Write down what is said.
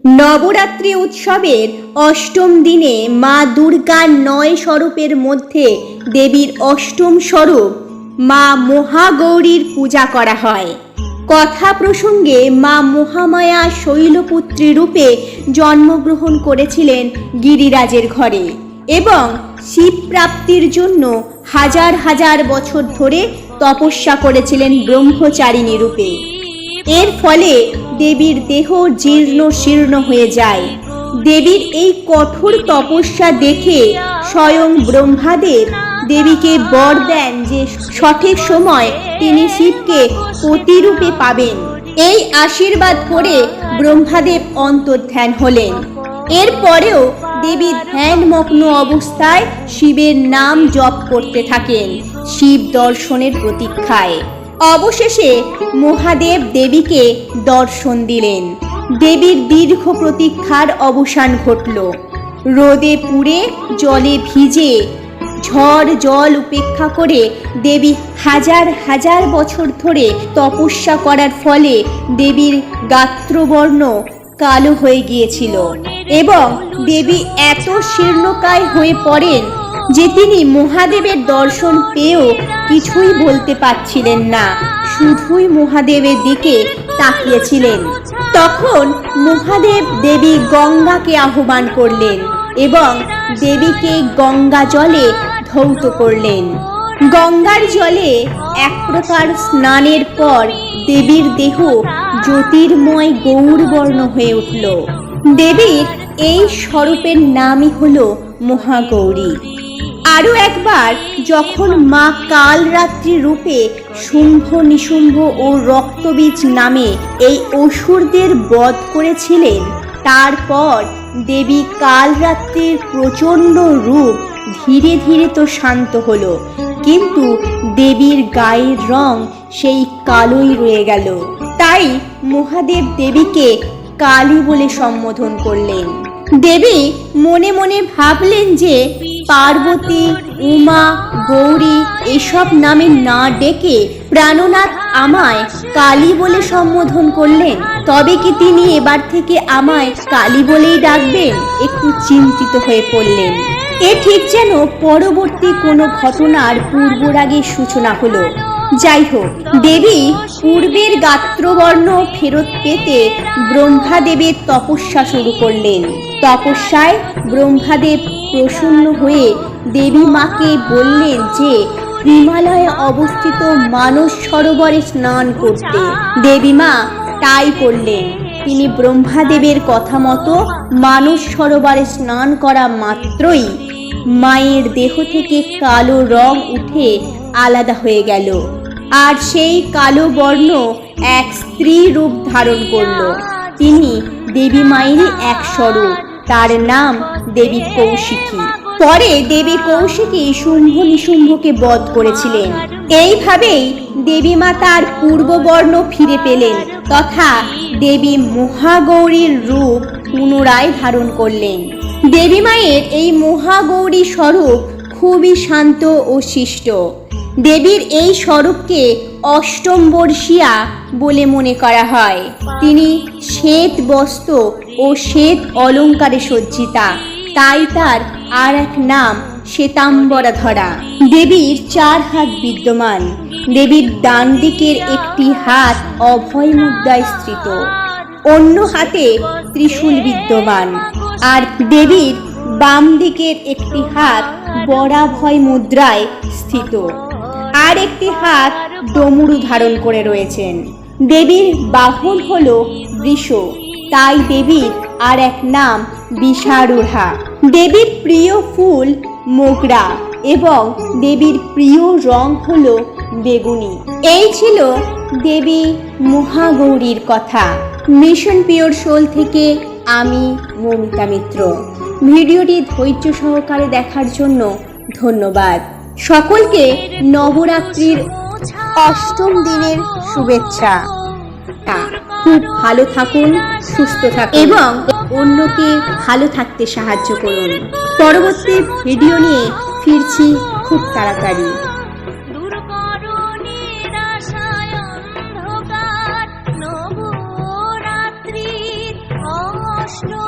নবরাত্রি উৎসবের অষ্টম দিনে মা দুর্গার ৯ স্বরূপের মধ্যে দেবীর অষ্টম স্বরূপ মা মহাগৌরীর পূজা করা হয়। কথা প্রসঙ্গে মা মহামায়া শৈলপুত্রী রূপে জন্মগ্রহণ করেছিলেন গিরিরাজের ঘরে এবং শিব প্রাপ্তির জন্য হাজার হাজার বছর ধরে তপস্যা করেছিলেন ব্রহ্মচারিণী রূপে। এর ফলে দেবীর দেহ জীর্ণ শীর্ণ হয়ে যায়। দেবীর এই কঠোর তপস্যা দেখে স্বয়ং ব্রহ্মাদেব দেবীকে বর দেন যে সঠিক সময় তিনি শিবকে পতিরূপে পাবেন। এই আশীর্বাদ করে ব্রহ্মাদেব অন্তর্ধান হলেন। এরপরেও দেবী ধ্যানমগ্ন অবস্থায় শিবের নাম জপ করতে থাকেন শিব দর্শনের প্রতীক্ষায়। অবশেষে মহাদেব দেবীকে দর্শন দিলেন। দেবীর দীর্ঘ প্রতীক্ষার অবসান ঘটল। রোদে পুড়ে জলে ভিজে ঝড় জল উপেক্ষা করে দেবী হাজার হাজার বছর ধরে তপস্যা করার ফলে দেবীর গাত্রবর্ণ কালো হয়ে গিয়েছিল এবং দেবী এত শীর্ণকায় হয়ে পড়েন যে তিনি মহাদেবের দর্শন পেয়েও কিছুই বলতে পারছিলেন না, শুধুই মহাদেবের দিকে তাকিয়েছিলেন। তখন মহাদেব দেবী গঙ্গাকে আহ্বান করলেন এবং দেবীকে গঙ্গা জলে ধৌত করলেন। গঙ্গার জলে এক প্রকার স্নানের পর দেবীর দেহ জ্যোতির্ময় গৌরবর্ণ হয়ে উঠল। দেবীর এই স্বরূপের নামই হল মহাগৌরী। আরও একবার যখন মা কালরাত্রি রূপে শুম্ভ নিশুম্ভ ও রক্তবীজ নামে এই অসুরদের বধ করেছিলেন, তারপর দেবী কালরাত্রির প্রচণ্ড রূপ ধীরে ধীরে তো শান্ত হলো, কিন্তু দেবীর গায়ের রং সেই কালোই রয়ে গেল। তাই মহাদেব দেবীকে কালী বলে সম্বোধন করলেন। দেবী মনে মনে ভাবলেন যে পার্বতী, উমা, গৌরী এসব নামে না ডেকে প্রাণনাথ আমায় কালী বলে সম্বোধন করলেন, তবে কি তিনি এবার থেকে আমায় কালী বলেই ডাকবেন? একটু চিন্তিত হয়ে পড়লেন। এ ঠিক যেন পরবর্তী কোনো ঘটনার পূর্বরাগের সূচনা হলো। যাই হোক, দেবী পূর্বের গাত্রবর্ণ ফেরত পেতে ব্রহ্মাদেবের তপস্যা শুরু করলেন। তপস্যায় ব্রহ্মাদেব প্রসন্ন হয়ে দেবী মাকে বললেন যে হিমালয়ে অবস্থিত মানস সরোবরে স্নান করতে। দেবী মা তাই করলেন। তিনি ব্রহ্মাদেবের কথা মতো মানস সরোবরে স্নান করা মাত্রই মায়ের দেহ থেকে কালো রং উঠে আলাদা হয়ে গেল, আর সেই কালো বর্ণ এক স্ত্রী রূপ ধারণ করল। তিনি দেবী মায়েরই এক স্বরূপ, তার নাম দেবী কৌশিকী। পরে দেবী কৌশিকী শুম্ভ নিশুম্ভকে বধ করেছিলেন। এইভাবেই দেবী মা তার পূর্ববর্ণ ফিরে পেলেন তথা দেবী মহাগৌরীর রূপ পুনরায় ধারণ করলেন। দেবী মায়ের এই মহাগৌরী স্বরূপ খুবই শান্ত ও শিষ্ট। দেবীর এই স্বরূপকে অষ্টম বর্ষিয়া বলে মনে করা হয়। তিনি শ্বেত বস্ত্র ও শ্বেত অলঙ্কারে সজ্জিতা, তাই তার আর এক নাম শ্বেতাম্বরা ধরা। দেবীর 4 হাত বিদ্যমান। দেবীর ডান দিকের একটি হাত অভয় মুদ্রায় স্থিত, অন্য হাতে ত্রিশূল বিদ্যমান, আর দেবীর বাম দিকের একটি হাত বরাভয় মুদ্রায় স্থিত, আর একটি হাত ডমরু ধারণ করে রয়েছেন। দেবীর বাহন হল বৃষ, তাই দেবীর আর এক নাম বিষারূঢ়া। দেবীর প্রিয় ফুল মোগরা এবং দেবীর প্রিয় রং হল বেগুনি। এই ছিল দেবী মহাগৌরীর কথা। মিশন পিওর সোল থেকে আমি মমিতা মিত্র। ভিডিওটি ধৈর্য সহকারে দেখার জন্য ধন্যবাদ। সকলকে নবরাত্রির অষ্টম দিনের শুভেচ্ছা। খুব ভালো থাকুন, সুস্থ থাকুন এবং অন্যকে ভালো থাকতে সাহায্য করুন। পরবর্তী ভিডিও নিয়ে ফিরছি খুব তাড়াতাড়ি। প্রশ্ন